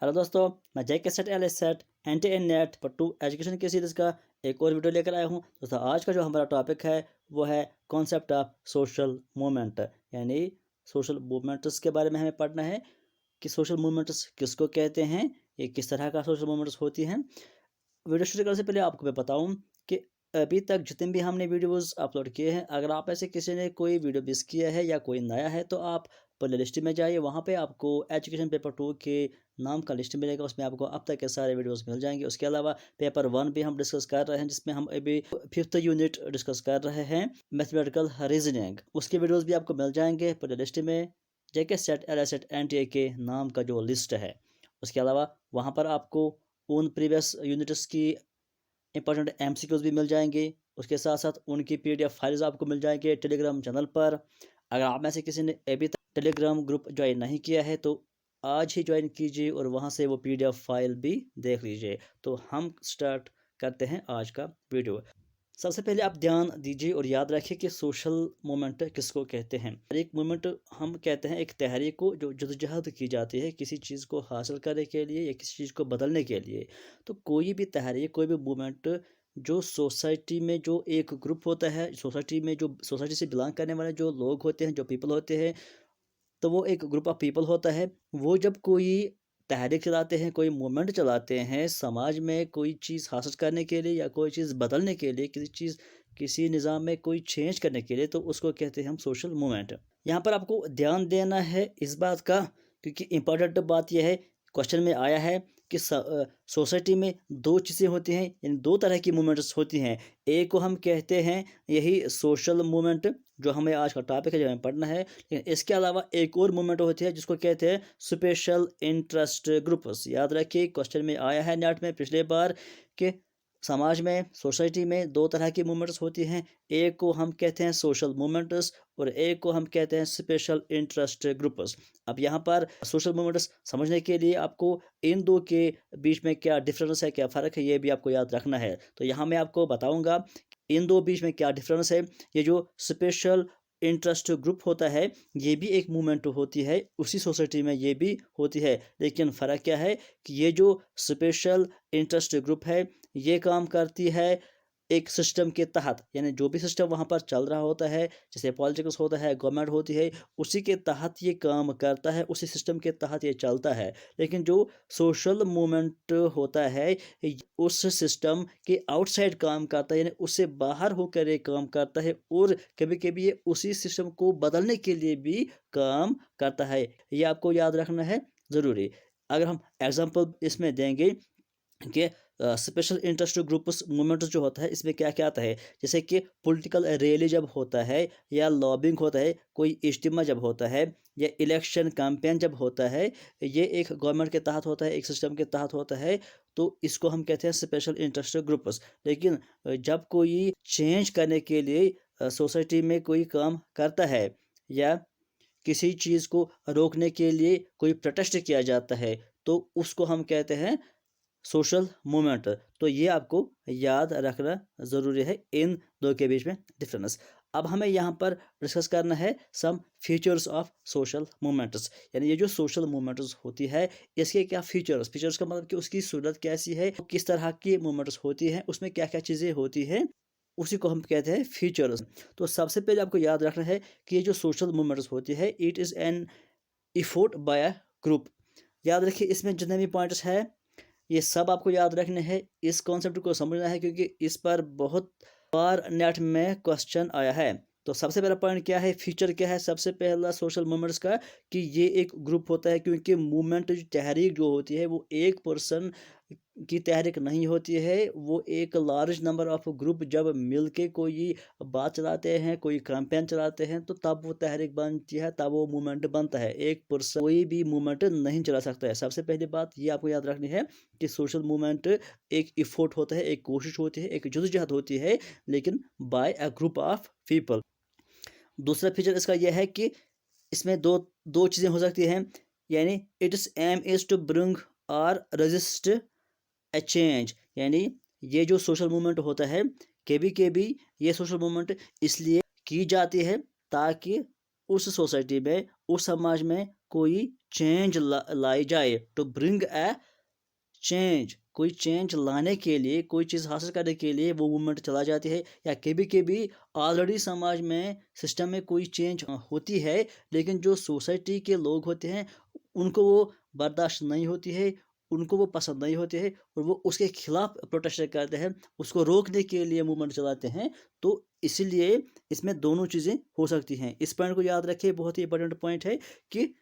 Hello दोस्तों, मैं Jay K SET L SET एंटी एन नेट पर टू एजुकेशन की सीरीज़ का एक और वीडियो लेकर आया हूं। दोस्तों आज का जो हमारा टॉपिक है वो है कॉन्सेप्ट ऑफ सोशल मूवमेंट, यानी सोशल मूवमेंट्स के बारे में हमें पढ़ना है कि सोशल मूवमेंट्स किसको कहते हैं, ये किस तरह का सोशल मूवमेंट्स होती हैं। वीडियो शुरू करने से पहले आपको मैं बताऊं कि अभी तक जितने भी हमने वीडियोस अपलोड किए हैं, अगर आप ऐसे किसी ने कोई वीडियो मिस किया है या कोई नया है तो आप प्ले लिस्ट में जाइए। वहाँ पे आपको एजुकेशन पेपर 2 के नाम का लिस्ट मिलेगा, उसमें आपको अब तक के सारे वीडियोस मिल जाएंगे। उसके अलावा पेपर 1 भी हम डिस्कस कर रहे हैं, जिसमें हम अभी 5th यूनिट डिस्कस कर रहे हैं, मैथमेटिकल रीजनिंग। उसके वीडियोज़ भी आपको मिल जाएंगे प्ले लिस्ट में, JK set L set N T A के नाम का जो लिस्ट है। उसके अलावा वहाँ पर आपको उन प्रीवियस यूनिट्स की इंपॉर्टेंट एमसीक्यूज भी मिल जाएंगे। उसके साथ साथ उनकी पीडीएफ फाइल्स आपको मिल जाएंगे टेलीग्राम चैनल पर। अगर आप में से किसी ने अभी तक टेलीग्राम ग्रुप ज्वाइन नहीं किया है तो आज ही ज्वाइन कीजिए और वहां से वो पीडीएफ फाइल भी देख लीजिए। तो हम स्टार्ट करते हैं आज का वीडियो। सबसे पहले आप ध्यान दीजिए और याद रखिए कि सोशल मूवमेंट किसको कहते हैं। एक मूवमेंट हम कहते हैं एक तहरीक को जो जदोजहद की जाती है किसी चीज़ को हासिल करने के लिए या किसी चीज़ को बदलने के लिए। तो कोई भी तहरीक, कोई भी मूवमेंट जो सोसाइटी में जो एक ग्रुप होता है, सोसाइटी में जो सोसाइटी से बिलोंग करने वाले जो लोग होते हैं, जो पीपल होते हैं, तो वो एक ग्रुप ऑफ पीपल होता है। वो जब कोई तहरीक चलाते हैं, कोई मूवमेंट चलाते हैं समाज में कोई चीज़ हासिल करने के लिए या कोई चीज़ बदलने के लिए, किसी निज़ाम में कोई चेंज करने के लिए, तो उसको कहते हैं हम सोशल मूवमेंट। यहाँ पर आपको ध्यान देना है इस बात का, क्योंकि इम्पॉर्टेंट बात यह है, क्वेश्चन में आया है कि सोसाइटी में दो चीज़ें होती हैं, यानी दो तरह की मूवमेंट्स होती हैं। एक को हम कहते हैं यही सोशल मूवमेंट, जो हमें आज का टॉपिक है, जो हमें पढ़ना है। लेकिन इसके अलावा एक और मूवमेंट होती है जिसको कहते हैं स्पेशल इंटरेस्ट ग्रुप्स। याद रखिए, क्वेश्चन में आया है नेट में पिछले बार कि समाज में, सोसाइटी में दो तरह की मूवमेंट्स होती हैं। एक को हम कहते हैं सोशल मूवमेंट्स और एक को हम कहते हैं स्पेशल इंटरेस्ट ग्रुप्स। अब यहाँ पर सोशल मूवमेंट्स समझने के लिए आपको इन दो के बीच में क्या डिफरेंस है, क्या फ़र्क है, ये भी आपको याद रखना है। तो यहाँ मैं आपको बताऊँगा इन दो बीच में क्या डिफरेंस है। ये जो स्पेशल इंटरेस्ट ग्रुप होता है, ये भी एक मूवमेंट होती है, उसी सोसाइटी में ये भी होती है। लेकिन फ़र्क क्या है कि ये जो स्पेशल इंटरेस्ट ग्रुप है, ये काम करती है एक सिस्टम के तहत, यानी जो भी सिस्टम वहाँ पर चल रहा होता है, जैसे पॉलिटिक्स होता है, गवर्नमेंट होती है, उसी के तहत ये काम करता है, उसी सिस्टम के तहत ये चलता है। लेकिन जो सोशल मूवमेंट होता है, उस सिस्टम के आउटसाइड काम करता है, यानी उससे बाहर होकर ये काम करता है, और कभी कभी ये उसी सिस्टम को बदलने के लिए भी काम करता है। ये आपको याद रखना है ज़रूरी। अगर हम एग्जाम्पल इसमें देंगे कि स्पेशल इंटरेस्ट ग्रुप्स मूवमेंट जो होता है, इसमें क्या क्या आता है, जैसे कि पॉलिटिकल रैली जब होता है, या लॉबिंग होता है, कोई इज्तिमा जब होता है, या इलेक्शन कैंपेन जब होता है, ये एक गवर्नमेंट के तहत होता है, एक सिस्टम के तहत होता है, तो इसको हम कहते हैं स्पेशल इंटरेस्ट ग्रुप्स। लेकिन जब कोई चेंज करने के लिए सोसाइटी में कोई काम करता है, या किसी चीज़ को रोकने के लिए कोई प्रोटेस्ट किया जाता है, तो उसको हम कहते हैं सोशल मूवमेंट। तो ये आपको याद रखना ज़रूरी है, इन दो के बीच में डिफरेंस। अब हमें यहाँ पर डिस्कस करना है some features of social movements, यानी ये जो सोशल मूवमेंट्स होती है, इसके क्या फीचर्स का मतलब कि उसकी सूरत कैसी है, किस तरह की मूवमेंट्स होती हैं, उसमें क्या क्या चीज़ें होती हैं, उसी को हम कहते हैं फीचर्स। तो सबसे पहले आपको याद रखना है कि ये जो सोशल मूवमेंट्स होती है, it is an effort by a group. याद रखिए, इसमें जितने भी पॉइंट्स है ये सब आपको याद रखने हैं, इस कॉन्सेप्ट को समझना है, क्योंकि इस पर बहुत बार नेट में क्वेश्चन आया है। तो सबसे पहला पॉइंट क्या है, फीचर क्या है, सबसे पहला सोशल मूवमेंट्स का, कि ये एक ग्रुप होता है। क्योंकि मूवमेंट जो तहरीक जो होती है, वो एक पर्सन की तहरीक नहीं होती है, वो एक लार्ज नंबर ऑफ ग्रुप जब मिल के कोई बात चलाते हैं, कोई कैंपेन चलाते हैं, तो तब वो तहरीक बनती है, तब वो मूवमेंट बनता है। एक पर्सन कोई भी मूवमेंट नहीं चला सकता है। सबसे पहली बात ये आपको याद रखनी है कि सोशल मूवमेंट एक इफोर्ट होता है, एक कोशिश होती है, एक जदोजहद होती है, लेकिन by a group of people. दूसरा फीचर इसका यह है कि इसमें दो दो चीज़ें हो सकती हैं, यानी its aim is to bring or resist a change. यानी ये जो सोशल मूवमेंट होता है, के भी ये सोशल मूवमेंट इसलिए की जाती है ताकि उस सोसाइटी में, उस समाज में कोई चेंज लाई जाए, टू ब्रिंग ए चेंज, कोई चेंज लाने के लिए, कोई चीज़ हासिल करने के लिए वो मूवमेंट चला जाती है। या कभी कभी ऑलरेडी समाज में सिस्टम में कोई चेंज होती है, लेकिन जो सोसाइटी के लोग होते हैं उनको वो बर्दाश्त नहीं होती है, उनको वो पसंद नहीं होती है, और वो उसके खिलाफ प्रोटेस्ट करते हैं, उसको रोकने के लिए मूवमेंट चलाते हैं। तो इसीलिए इसमें दोनों चीज़ें हो सकती हैं। इस पॉइंट को याद रखिए, बहुत ही इंपॉर्टेंट पॉइंट है कि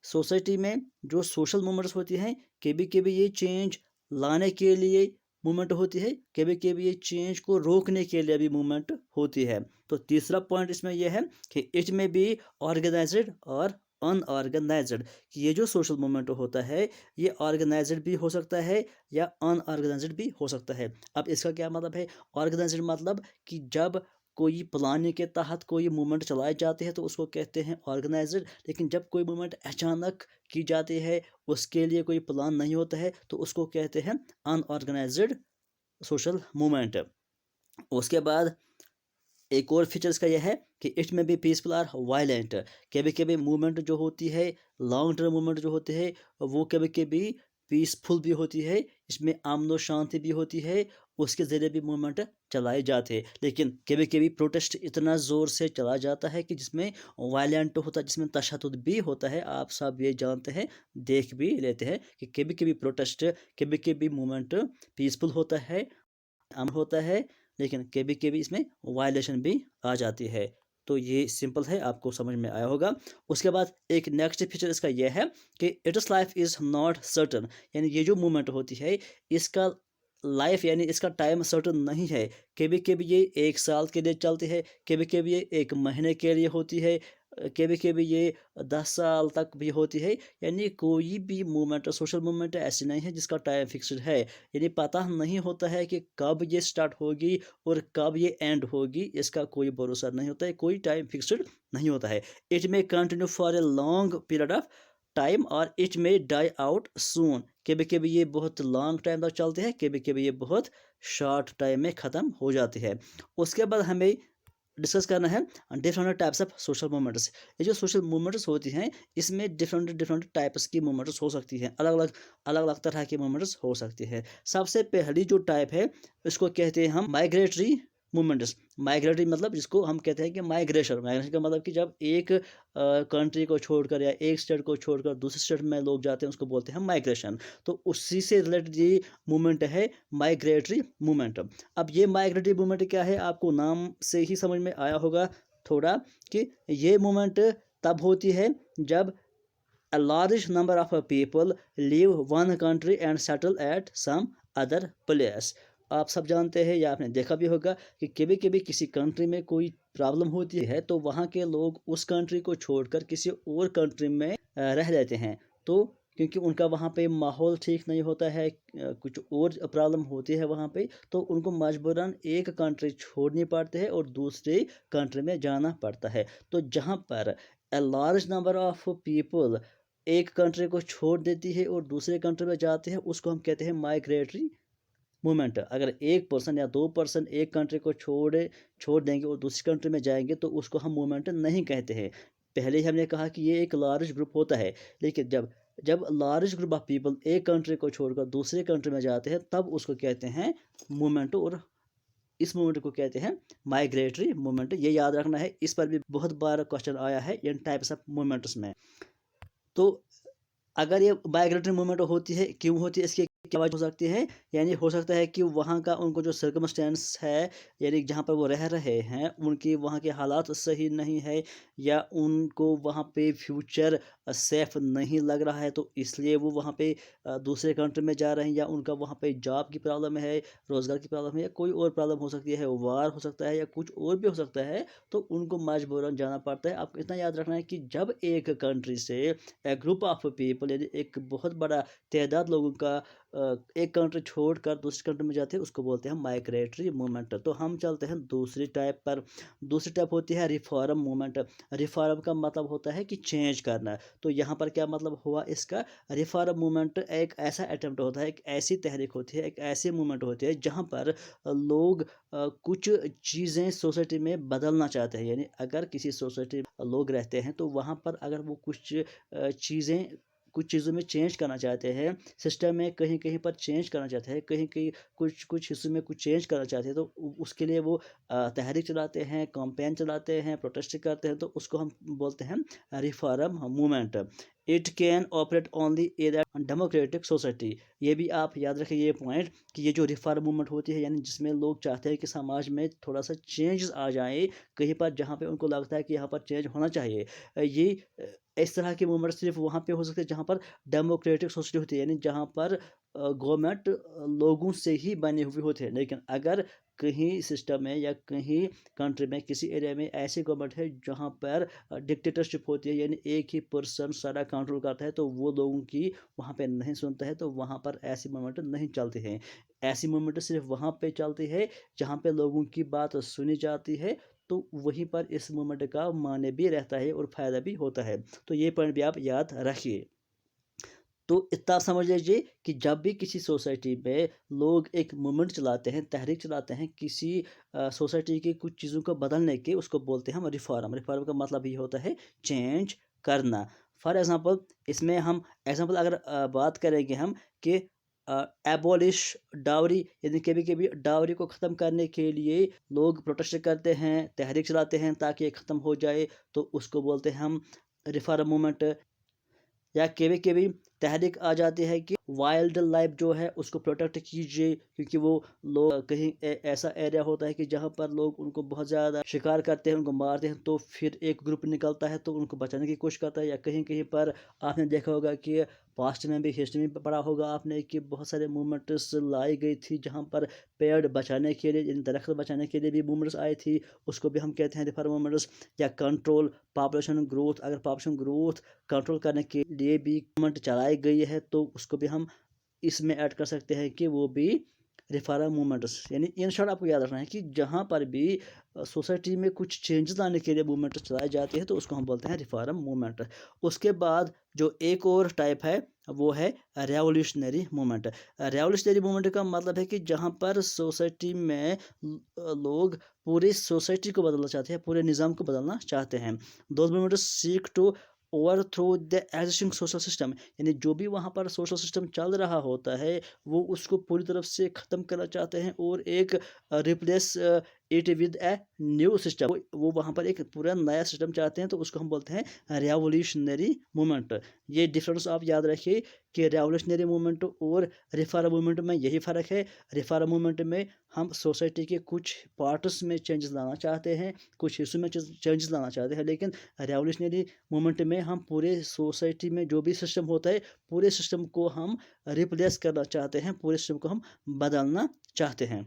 सोसाइटी में जो सोशल मूवमेंट्स होती हैं, कभी कभी ये चेंज लाने के लिए मूवमेंट होती है, कभी कभी ये चेंज को रोकने के लिए भी मूवमेंट होती है। तो तीसरा पॉइंट इसमें यह है कि इट में बी ऑर्गेनाइज्ड और अनऑर्गेनाइज्ड, कि ये जो सोशल मूवमेंट होता है ये ऑर्गेनाइज्ड भी हो सकता है या अनऑर्गेनाइज्ड भी हो सकता है। अब इसका क्या मतलब है? ऑर्गेनाइज्ड मतलब कि जब कोई प्लानिंग के तहत कोई मूवमेंट चलाए जाते हैं तो उसको कहते हैं ऑर्गेनाइज्ड, लेकिन जब कोई मूवमेंट अचानक की जाती है, उसके लिए कोई प्लान नहीं होता है, तो उसको कहते हैं अनऑर्गेनाइज्ड सोशल मूवमेंट। उसके बाद एक और फीचर्स का यह है कि इट में बी पीसफुल और वायलेंट, कभी कभी मूवमेंट जो होती है, लॉन्ग टर्म मूवमेंट जो होते हैं, वो कभी कभी पीसफुल भी होती है, इसमें अमन शांति भी होती है, उसके ज़रिए भी मूवमेंट चलाए जाते हैं। लेकिन कभी कभी प्रोटेस्ट इतना ज़ोर से चला जाता है कि जिसमें वायलेंट होता है, जिसमें तशद्दुद भी होता है। आप सब ये जानते हैं, देख भी लेते हैं कि कभी कभी प्रोटेस्ट, कभी कभी मूवमेंट पीसफुल होता है, अमन होता है, लेकिन कभी कभी इसमें वायलेशन भी आ जाती है। तो ये सिंपल है, आपको समझ में आया होगा। उसके बाद एक नेक्स्ट फीचर इसका यह है कि it's life is not certain, यानी ये जो मूवमेंट होती है इसका लाइफ यानी इसका टाइम सर्टन नहीं है। कभी कभी ये 1 साल के लिए चलती है, कभी कभी ये 1 महीने के लिए होती है, कभी कभी ये 10 साल तक भी होती है। यानी कोई भी मूवमेंट, सोशल मूवमेंट ऐसी नहीं है जिसका टाइम फिक्स्ड है। यानी पता नहीं होता है कि कब ये स्टार्ट होगी और कब ये एंड होगी, इसका कोई भरोसा नहीं होता है, कोई टाइम फिक्स्ड नहीं होता है। It may continue for a long period of time और it may die out soon, कभी कभी ये बहुत लॉन्ग टाइम तक चलते हैं, कभी कभी ये बहुत शॉर्ट टाइम में ख़त्म हो जाती है। उसके बाद हमें डिस्कस करना है different types of social movements. ये जो सोशल मूवमेंट्स होती हैं इसमें डिफरेंट डिफरेंट टाइप्स की मूवमेंट्स हो सकती हैं, अलग अलग तरह की मूवमेंट्स हो सकती है। सबसे पहली जो टाइप है इसको कहते हैं हम माइग्रेटरी मूवमेंट्स। माइग्रेटरी मतलब जिसको हम कहते हैं कि माइग्रेशन, माइग्रेशन का मतलब कि जब एक कंट्री को छोड़कर या एक स्टेट को छोड़कर दूसरे स्टेट में लोग जाते हैं उसको बोलते हैं माइग्रेशन। तो उसी से रिलेटेड ये मूवमेंट है माइग्रेटरी मूवमेंट। अब ये माइग्रेटरी मूवमेंट क्या है, आपको नाम से ही समझ में आया होगा थोड़ा, कि ये मूवमेंट तब होती है जब a large number of people leave one country and settle at some other place। आप सब जानते हैं या आपने देखा भी होगा कि कभी कभी किसी कंट्री में कोई प्रॉब्लम होती है तो वहाँ के लोग उस कंट्री को छोड़कर किसी और कंट्री में रह लेते हैं। तो क्योंकि उनका वहाँ पे माहौल ठीक नहीं होता है, कुछ और प्रॉब्लम होती है वहाँ पे, तो उनको मजबूरन एक कंट्री छोड़नी पड़ती है और दूसरी कंट्री में जाना पड़ता है। तो जहाँ पर a large number of people एक कंट्री को छोड़ देती है और दूसरे कंट्री में जाते हैं, उसको हम कहते हैं माइग्रेटरी मूवमेंट। अगर एक पर्सन या दो पर्सन एक कंट्री को छोड़ देंगे और दूसरी कंट्री में जाएंगे तो उसको हम मूवमेंट नहीं कहते हैं। पहले ही हमने कहा कि ये एक लार्ज ग्रुप होता है, लेकिन जब जब लार्ज ग्रुप ऑफ पीपल एक कंट्री को छोड़कर दूसरे कंट्री में जाते हैं तब उसको कहते हैं मूवमेंट, और इस मूवमेंट को कहते हैं माइग्रेटरी मूवमेंट। ये याद रखना है, इस पर भी बहुत बार क्वेश्चन आया है इन टाइप्स ऑफ मूवमेंट्स में। तो अगर ये माइग्रेटरी मूवमेंट होती है, क्यों होती है, इसकी क्या वजह हो सकती है? यानी हो सकता है कि वहाँ का उनको जो सर्कमस्टेंस है, यानी जहाँ पर वो रह रहे हैं उनकी वहाँ के हालात सही नहीं है, या उनको वहाँ पे फ्यूचर सेफ नहीं लग रहा है, तो इसलिए वो वहाँ पे दूसरे कंट्री में जा रहे हैं, या उनका वहाँ पे जॉब की प्रॉब्लम है, रोज़गार की प्रॉब्लम है, या कोई और प्रॉब्लम हो सकती है, वार हो सकता है, या कुछ और भी हो सकता है, तो उनको मजबूरन जाना पड़ता है। आपको इतना याद रखना है कि जब एक कंट्री से ग्रुप ऑफ पीपल, यानी एक बहुत बड़ा तादाद लोगों का एक कंट्री छोड़कर दूसरी कंट्री में जाते हैं, उसको बोलते हैं माइग्रेटरी मूवमेंट। तो हम चलते हैं दूसरी टाइप पर। दूसरी टाइप होती है रिफॉर्म मूवमेंट। रिफॉर्म का मतलब होता है कि चेंज करना। तो यहाँ पर क्या मतलब हुआ इसका, रिफॉर्म मूवमेंट एक ऐसा अटेम्प्ट होता है, एक ऐसी तहरीक होती है, एक ऐसी मूवमेंट होती है जहाँ पर लोग कुछ चीज़ें सोसाइटी में बदलना चाहते हैं। यानी अगर किसी सोसाइटी में लोग रहते हैं तो वहाँ पर अगर वो चीज़ें कुछ चीज़ों में चेंज करना चाहते हैं, सिस्टम में कहीं कहीं पर चेंज करना चाहते हैं, कहीं कहीं कुछ कुछ हिस्सों में कुछ चेंज करना चाहते हैं, तो उसके लिए वो तहरीक चलाते हैं, कैंपेन चलाते हैं, प्रोटेस्ट करते हैं, तो उसको हम बोलते हैं reform movement. It can operate only in democratic society. ये भी आप याद रखें ये पॉइंट कि ये जो रिफॉर्म मूवमेंट होती है यानी जिसमें लोग चाहते हैं कि समाज में थोड़ा सा चेंजेस आ जाए, कहीं पर जहाँ पे उनको लगता है कि यहाँ पर चेंज होना चाहिए, ये इस तरह की मूवमेंट सिर्फ वहाँ पे हो सकती है जहाँ पर डेमोक्रेटिक सोसाइटी होती है, यानी जहाँ पर गवर्नमेंट लोगों से ही बनी हुई होती है। लेकिन अगर कहीं सिस्टम में या कहीं कंट्री में किसी एरिया में ऐसी गवर्नमेंट है जहाँ पर डिक्टेटरशिप होती है, यानी एक ही पर्सन सारा कंट्रोल करता है, तो वो लोगों की वहाँ पे नहीं सुनता है, तो वहाँ पर ऐसी मूवमेंट नहीं चलती है। ऐसी मूवमेंट सिर्फ वहाँ पे चलती है जहाँ पे लोगों की बात सुनी जाती है, तो वहीं पर इस मूवमेंट का माने भी रहता है और फ़ायदा भी होता है। तो ये पॉइंट भी आप याद रखिए। तो इतना समझ लीजिए कि जब भी किसी सोसाइटी में लोग एक मूवमेंट चलाते हैं, तहरीक चलाते हैं किसी सोसाइटी की कुछ चीज़ों को बदलने की, उसको बोलते हैं हम रिफॉर्म। रिफॉर्म का मतलब ये होता है चेंज करना। फॉर एग्जांपल इसमें हम एग्जांपल अगर बात करेंगे हम कि एबॉलिश डावरी, यानी कभी कभी डावरी को ख़त्म करने के लिए लोग प्रोटेस्ट करते हैं, तहरीक चलाते हैं ताकि ये ख़त्म हो जाए, तो उसको बोलते हैं हम रिफॉर्म मूवमेंट। या कभी कभी तहरीक आ जाती है कि वाइल्ड लाइफ जो है उसको प्रोटेक्ट कीजिए, क्योंकि वो लोग कहीं ऐसा एरिया होता है कि जहाँ पर लोग उनको बहुत ज़्यादा शिकार करते हैं, उनको मारते हैं, तो फिर एक ग्रुप निकलता है तो उनको बचाने की कोशिश करता है। या कहीं कहीं पर आपने देखा होगा कि पास्ट में भी, हिस्ट्री में पढ़ा होगा आपने कि बहुत सारे मूवमेंट्स लाई गई थी जहाँ पर पेड़ बचाने के लिए, दरख्त बचाने के लिए भी मूवमेंट्स आई थी, उसको भी हम कहते हैं रिफॉर्म मूवमेंट्स। या कंट्रोल पॉपुलेशन ग्रोथ, अगर पॉपुलेशन ग्रोथ कंट्रोल करने के लिए भी मूवमेंट चलाई गई है तो उसको भी हम इसमें ऐड कर सकते हैं कि वो भी रिफॉर्म मूवमेंट्स। यानी इन शॉर्ट आपको याद रखना है कि जहाँ पर भी सोसाइटी में कुछ चेंजेस लाने के लिए मूवमेंट चलाई जाती है तो उसको हम बोलते हैं रिफॉर्म मूवमेंट। उसके बाद जो एक और टाइप है वो है रेवोल्यूशनरी मूवमेंट। रेवोल्यूशनरी मूवमेंट का मतलब है कि जहाँ पर सोसाइटी में लोग पूरी सोसाइटी को बदलना चाहते हैं, पूरे निज़ाम को बदलना चाहते हैं। Those movements seek to overthrow the existing social system, यानी जो भी वहाँ पर सोशल सिस्टम चल रहा होता है वो उसको पूरी तरफ से ख़त्म करना चाहते हैं और एक replace it with a new system. वो वहाँ पर एक पूरा नया सिस्टम चाहते हैं, तो उसको हम बोलते हैं रेवोल्यूशनरी मूवमेंट। ये डिफरेंस आप याद रखिए कि रेवोल्यूशनरी मूवमेंट और रिफॉर्म मूवमेंट में यही फ़र्क है। रिफॉर्म मूवमेंट में हम सोसाइटी के कुछ पार्ट्स में चेंजेस लाना चाहते हैं, कुछ हिस्सों में चेंजेस लाना चाहते हैं, लेकिन रेवोल्यूशनरी मूवमेंट में हम पूरे सोसाइटी में जो भी सिस्टम होता है पूरे सिस्टम को हम रिप्लेस करना चाहते हैं, पूरे सिस्टम को हम बदलना चाहते हैं।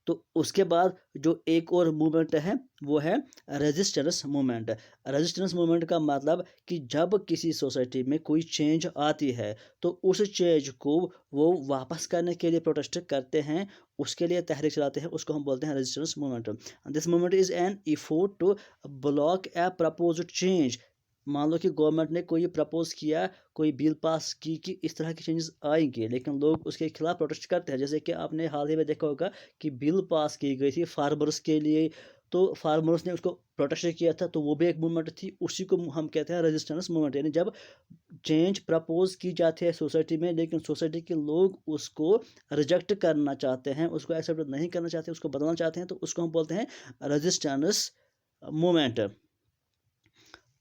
तो उसके बाद जो एक और मूवमेंट है वो है रेजिस्टेंस मूवमेंट। रेजिस्टेंस मूवमेंट का मतलब कि जब किसी सोसाइटी में कोई चेंज आती है तो उस चेंज को वो वापस करने के लिए प्रोटेस्ट करते हैं, उसके लिए तहरीक चलाते हैं, उसको हम बोलते हैं resistance movement. This movement is an effort to block a proposed change. मान लो कि गवर्नमेंट ने कोई प्रपोज किया, कोई बिल पास की कि इस तरह की चेंजेस आएंगे, लेकिन लोग उसके खिलाफ प्रोटेस्ट करते हैं। जैसे कि आपने हाल ही में देखा होगा कि बिल पास की गई थी फार्मर्स के लिए, तो फार्मर्स ने उसको प्रोटेस्ट किया था, तो वो भी एक मूवमेंट थी। उसी को हम कहते हैं रेजिस्टेंस मूवमेंट। यानी जब चेंज प्रपोज की जाती है सोसाइटी में लेकिन सोसाइटी के लोग उसको रिजेक्ट करना चाहते हैं, उसको एक्सेप्ट नहीं करना चाहते, उसको बदलना चाहते हैं, तो उसको हम बोलते हैं रेजिस्टेंस मूवमेंट।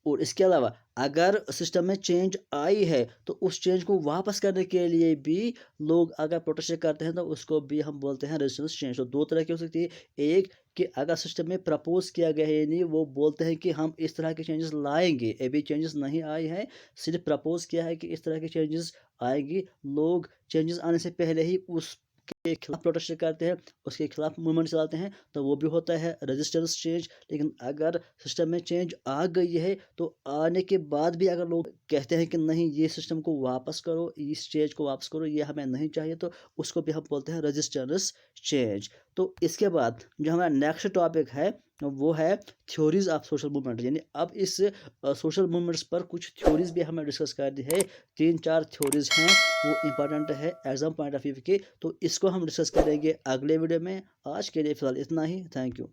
और इसके अलावा अगर सिस्टम में चेंज आई है तो उस चेंज को वापस करने के लिए भी लोग अगर प्रोटेस्ट करते हैं तो उसको भी हम बोलते हैं रेजिस्टेंस चेंज। तो दो तरह की हो सकती है, एक कि अगर सिस्टम में प्रपोज किया गया है, यानी वो बोलते हैं कि हम इस तरह के चेंजेस लाएंगे, अभी चेंजेस नहीं आए हैं, सिर्फ प्रपोज किया है कि इस तरह के चेंजेस आएगी, लोग चेंजेस आने से पहले ही उस के खिलाफ प्रोटेस्ट करते हैं, उसके खिलाफ मूवमेंट चलाते हैं, तो वो भी होता है रेजिस्टेंस चेंज। लेकिन अगर सिस्टम में चेंज आ गई है तो आने के बाद भी अगर लोग कहते हैं कि नहीं ये सिस्टम को वापस करो, इस चेंज को वापस करो, ये हमें नहीं चाहिए, तो उसको भी हम बोलते हैं रेजिस्टेंस चेंज। तो इसके बाद जो हमारा नेक्स्ट टॉपिक है वो है थ्योरीज ऑफ सोशल मूवमेंट। यानी अब इस सोशल मूवमेंट्स पर कुछ थ्योरीज भी हमें डिस्कस कर दी है। 3-4 थ्योरीज हैं, वो इंपॉर्टेंट है एग्जाम पॉइंट ऑफ व्यू के, तो इसको हम डिस्कस करेंगे अगले वीडियो में। आज के लिए फिलहाल इतना ही। Thank you.